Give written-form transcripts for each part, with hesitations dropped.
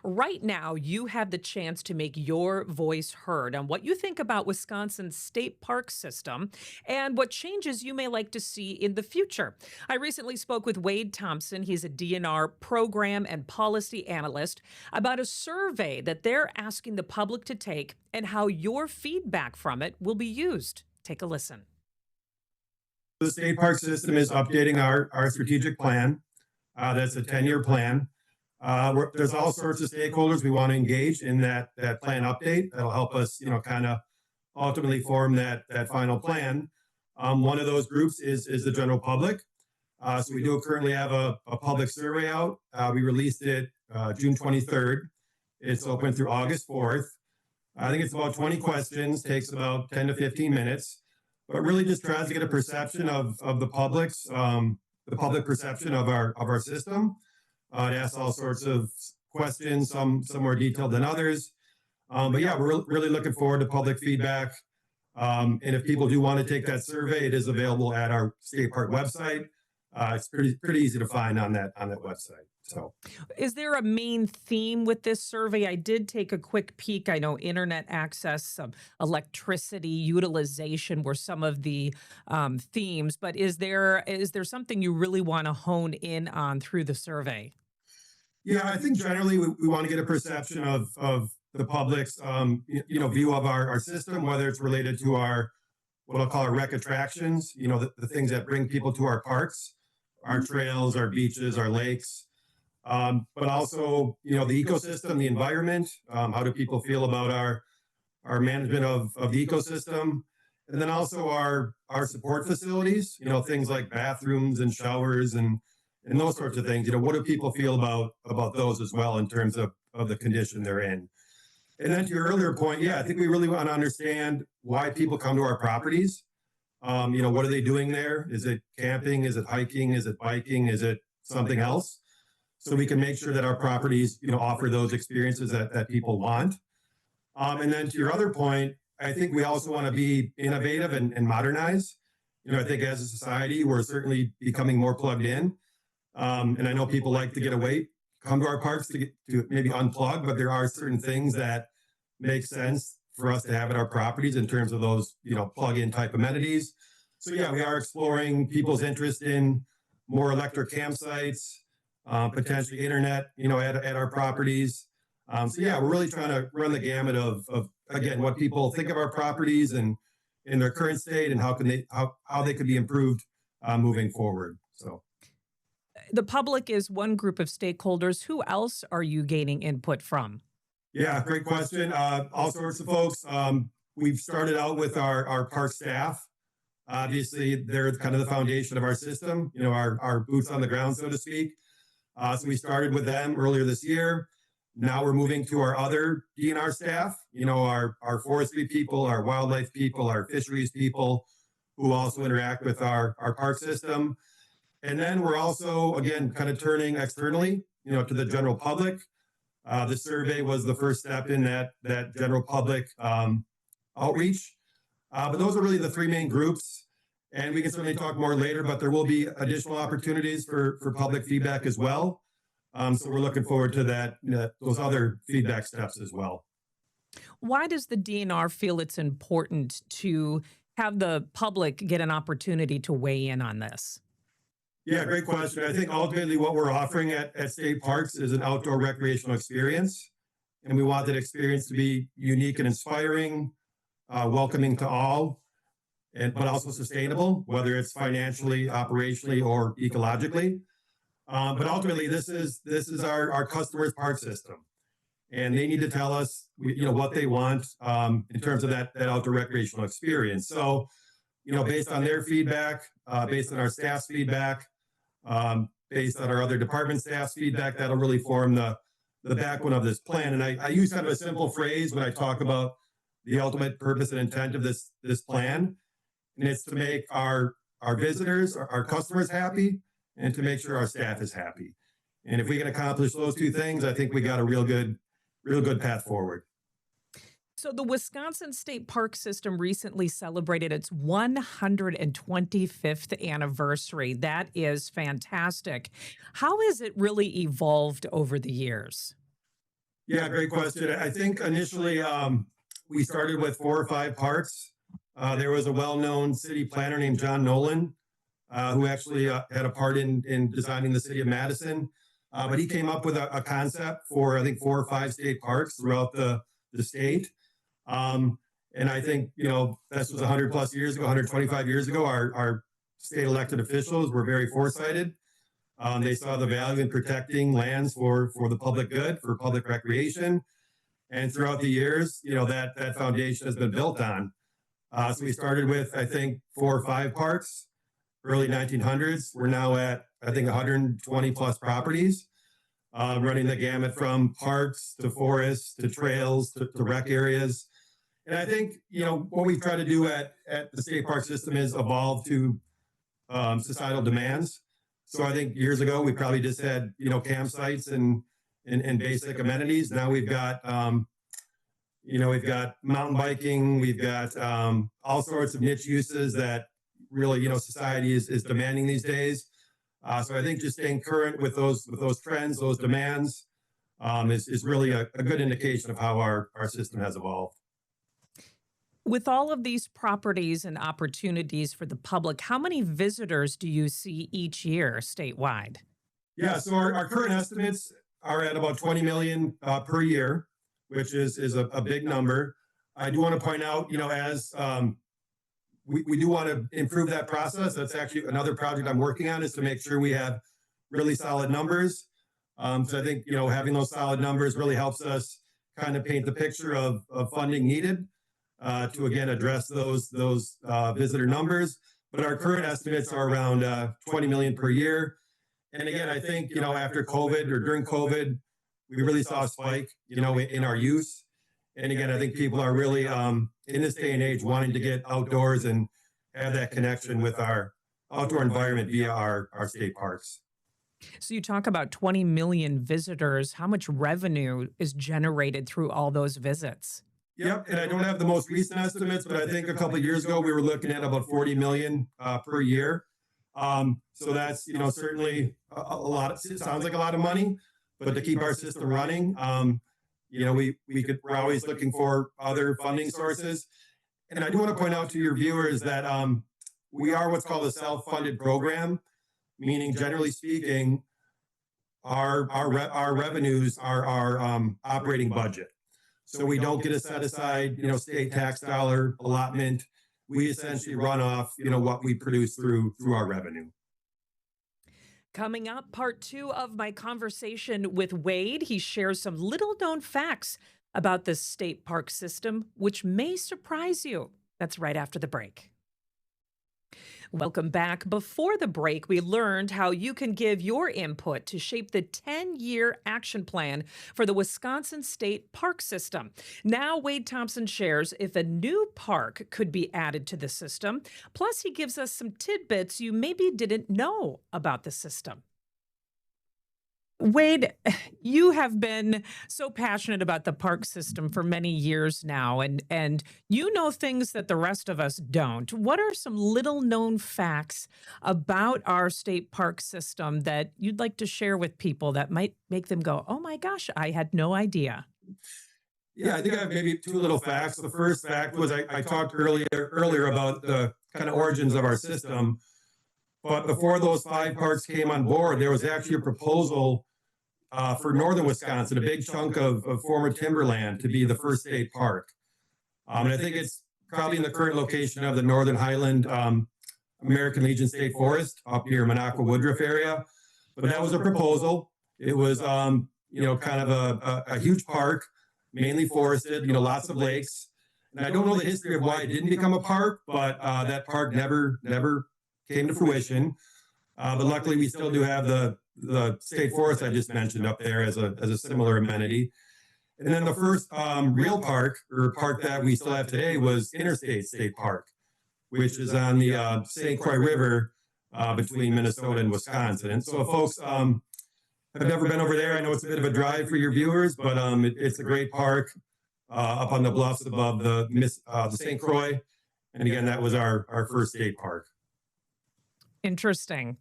Right now, you have the chance to make your voice heard on what you think about Wisconsin's state park system and what changes you may like to see in the future. I recently spoke with Wade Thompson. He's a DNR program and policy analyst about a survey that they're asking the public to take and how your feedback from it will be used. Take a listen. The state park system is updating our strategic plan. That's a 10-year plan. There's all sorts of stakeholders we want to engage in that plan update. That'll help us, kind of ultimately form that final plan. One of those groups is the general public. So we do currently have a public survey out. We released it June 23rd. It's open through August 4th. I think it's about 20 questions, takes about 10 to 15 minutes, but really just tries to get a perception of the public perception of our system. It asks all sorts of questions, some more detailed than others. But yeah, we're really looking forward to public feedback. And if people do want to take that survey, it is available at our state park website. It's pretty easy to find on that website. So, Is there a main theme with this survey? I did take a quick peek. I know internet access, electricity utilization were some of the themes, but is there something you really want to hone in on through the survey? yeah, I think generally we want to get a perception of the public's view of our system, whether it's related to our what I'll call our rec attractions, the things that bring people to our parks, our trails, our beaches, our lakes. But also, the ecosystem, the environment. How do people feel about our management of the ecosystem? And then also our support facilities, things like bathrooms and showers and those sorts of things. What do people feel about those as well in terms of the condition they're in? And then to your earlier point, yeah, I think we really want to understand why people come to our properties. What are they doing there? Is it camping? Is it hiking? Is it biking? Is it something else? So we can make sure that our properties, offer those experiences that people want. And then to your other point, I think we also want to be innovative and modernize. I think as a society, we're certainly becoming more plugged in. And I know people like to get away, come to our parks to maybe unplug, but there are certain things that make sense for us to have at our properties in terms of those, plug-in type amenities. So yeah, we are exploring people's interest in more electric campsites, potentially internet, at our properties. So yeah, we're really trying to run the gamut of again what people think of our properties and in their current state and how they could be improved moving forward. So The public is one group of stakeholders. Who else are you gaining input from? yeah, great question. All sorts of folks. We've started out with our park staff. Obviously, they're kind of the foundation of our system. Our boots on the ground, so to speak. So we started with them earlier this year. Now we're moving to our other DNR staff, our forestry people, our wildlife people, our fisheries people who also interact with our park system. And then we're also, again, kind of turning externally, to the general public. The survey was the first step in that general public outreach. But those are really the three main groups. And we can certainly talk more later, but there will be additional opportunities for public feedback as well. So we're looking forward to those other feedback steps as well. Why does the DNR feel it's important to have the public get an opportunity to weigh in on this? Yeah, great question. I think ultimately what we're offering at state parks is an outdoor recreational experience. And we want that experience to be unique and inspiring, welcoming to all, but also sustainable, whether it's financially, operationally, or ecologically. But ultimately, this is our customers' park system. And they need to tell us, what they want in terms of that outdoor recreational experience. So, based on their feedback, based on our staff's feedback, based on our other department staff's feedback, that'll really form the backbone of this plan. And I use kind of a simple phrase when I talk about the ultimate purpose and intent of this plan, and it's to make our visitors, our customers happy, and to make sure our staff is happy. And if we can accomplish those two things, I think we got a real good path forward. So the Wisconsin State Park System recently celebrated its 125th anniversary. That is fantastic. How has it really evolved over the years? Yeah, great question. I think initially we started with 4 or 5 parks. There was a well-known city planner named John Nolan, who actually had a part in designing the city of Madison. But he came up with a concept for, I think, 4 or 5 state parks throughout the state. And I think, this was 100 plus years ago, 125 years ago. Our state elected officials were very foresighted. They saw the value in protecting lands for the public good, for public recreation. And throughout the years, that foundation has been built on. So we started with, I think, 4 or 5 parks, early 1900s. We're now at, I think, 120 plus properties, running the gamut from parks to forests to trails to rec areas. And I think, what we've tried to do at the state park system is evolve to societal demands. So I think years ago, we probably just had, campsites and basic amenities. Now we've got, we've got mountain biking, we've got all sorts of niche uses that really, society is demanding these days. So I think just staying current with those trends, those demands, is really a good indication of how our system has evolved. With all of these properties and opportunities for the public, how many visitors do you see each year statewide? Yeah, so our current estimates are at about 20 million per year, which is a big number. I do want to point out, as we do want to improve that process. That's actually another project I'm working on, is to make sure we have really solid numbers. So I think, having those solid numbers really helps us kind of paint the picture of funding needed to, again, address those visitor numbers. But our current estimates are around 20 million per year. And again, I think, after COVID or during COVID, we really saw a spike, in our use. And again, I think people are really, in this day and age, wanting to get outdoors and have that connection with our outdoor environment via our state parks. So you talk about 20 million visitors. How much revenue is generated through all those visits? Yep, and I don't have the most recent estimates, but I think a couple of years ago we were looking at about 40 million per year. So that's, certainly a lot. It sounds like a lot of money, but to keep our system running, we're always looking for other funding sources. And I do want to point out to your viewers that we are what's called a self-funded program, meaning, generally speaking, our revenues are our operating budget. So we don't get a set aside, state tax dollar allotment. We essentially run off, what we produce through our revenue. Coming up, part 2 of my conversation with Wade. He shares some little known facts about the state park system, which may surprise you. That's right after the break. Welcome back. Before the break, we learned how you can give your input to shape the 10-year action plan for the Wisconsin State Park System. Now, Wade Thompson shares if a new park could be added to the system. Plus, he gives us some tidbits you maybe didn't know about the system. Wade, you have been so passionate about the park system for many years now, and you know things that the rest of us don't. What are some little known facts about our state park system that you'd like to share with people that might make them go, oh my gosh, I had no idea? Yeah, I think I have maybe 2 little facts. The first fact was I talked earlier about the kind of origins of our system. But before those 5 parks came on board, there was actually a proposal for northern Wisconsin, a big chunk of former timberland, to be the first state park. And I think it's probably in the current location of the Northern Highland American Legion State Forest up near Minocqua Woodruff area. But that was a proposal. It was, kind of a huge park, mainly forested, lots of lakes. And I don't know the history of why it didn't become a park, but that park never came to fruition. But luckily, we still do have the state forest I just mentioned up there as a similar amenity. And then the first real park, or park that we still have today, was Interstate State Park, which is on the St. Croix River between Minnesota and Wisconsin. And so if folks have never been over there, I know it's a bit of a drive for your viewers, but it's a great park up on the bluffs above the St. Croix. And again, that was our first state park. Interesting.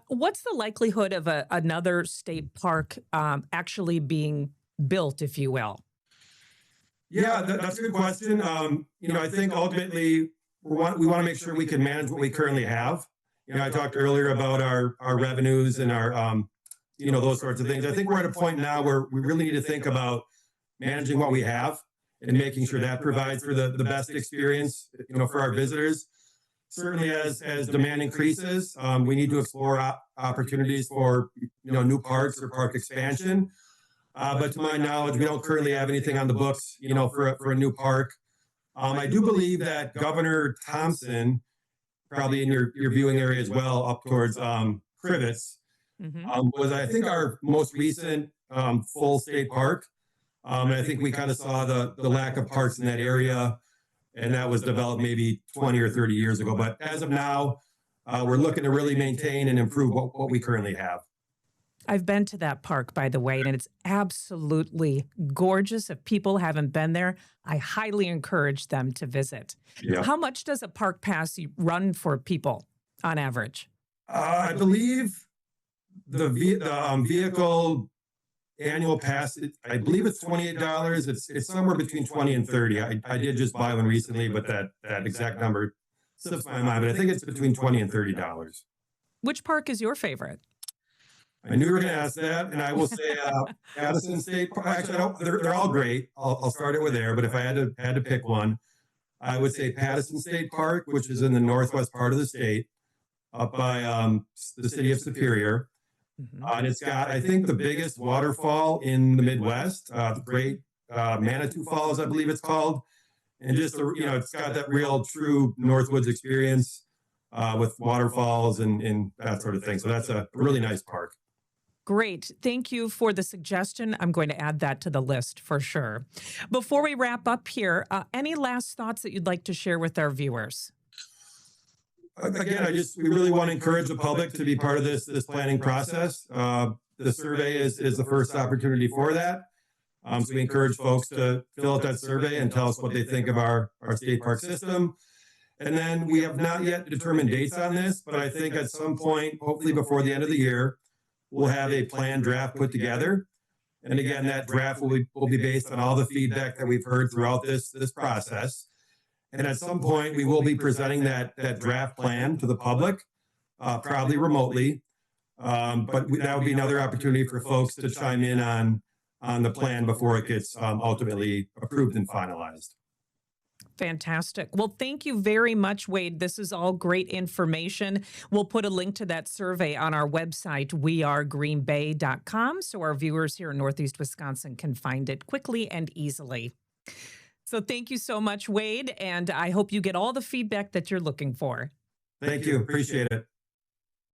What's the likelihood of another state park actually being built, if you will? Yeah, that's a good question. I think ultimately we want to make sure we can manage what we currently have. I talked earlier about our revenues and our those sorts of things. I think we're at a point now where we really need to think about managing what we have and making sure that provides for the best experience, for our visitors. Certainly, as demand increases, we need to explore opportunities for new parks or park expansion. But to my knowledge, we don't currently have anything on the books, for a new park. I do believe that Governor Thompson, probably in your viewing area as well, up towards Crivets, was I think our most recent full state park. And I think we kind of saw the lack of parks in that area, and that was developed maybe 20 or 30 years ago. But as of now, we're looking to really maintain and improve what we currently have. I've been to that park, by the way, and it's absolutely gorgeous. If people haven't been there, I highly encourage them to visit. Yeah. How much does a park pass run for people on average? I believe the vehicle annual pass, I believe it's $28. It's somewhere between 20 and 30. I did just buy one recently, but that exact number slips my mind. But I think it's between 20 and $30. Which park is your favorite? I knew you were going to ask that, and I will say Addison State Park. Actually, they're all great. I'll start it with there, but if I had to pick one, I would say Pattison State Park, which is in the northwest part of the state, up by the city of Superior. And it's got, I think, the biggest waterfall in the Midwest, the Great Manitou Falls, I believe it's called. And just, it's got that real true Northwoods experience with waterfalls and that sort of thing. So that's a really nice park. Great. Thank you for the suggestion. I'm going to add that to the list for sure. Before we wrap up here, any last thoughts that you'd like to share with our viewers? Again, we really want to encourage the public to be part of this planning process. The survey is the first opportunity for that. So we encourage folks to fill out that survey and tell us what they think of our state park system. And then we have not yet determined dates on this, but I think at some point, hopefully before the end of the year, we'll have a planned draft put together. And again, that draft will be based on all the feedback that we've heard throughout this process. And at some point, we will be presenting that draft plan to the public, probably remotely. But that would be another opportunity for folks to chime in on the plan before it gets ultimately approved and finalized. Fantastic. Well, thank you very much, Wade. This is all great information. We'll put a link to that survey on our website, wearegreenbay.com, so our viewers here in Northeast Wisconsin can find it quickly and easily. So thank you so much, Wade, and I hope you get all the feedback that you're looking for. Thank you. Appreciate it.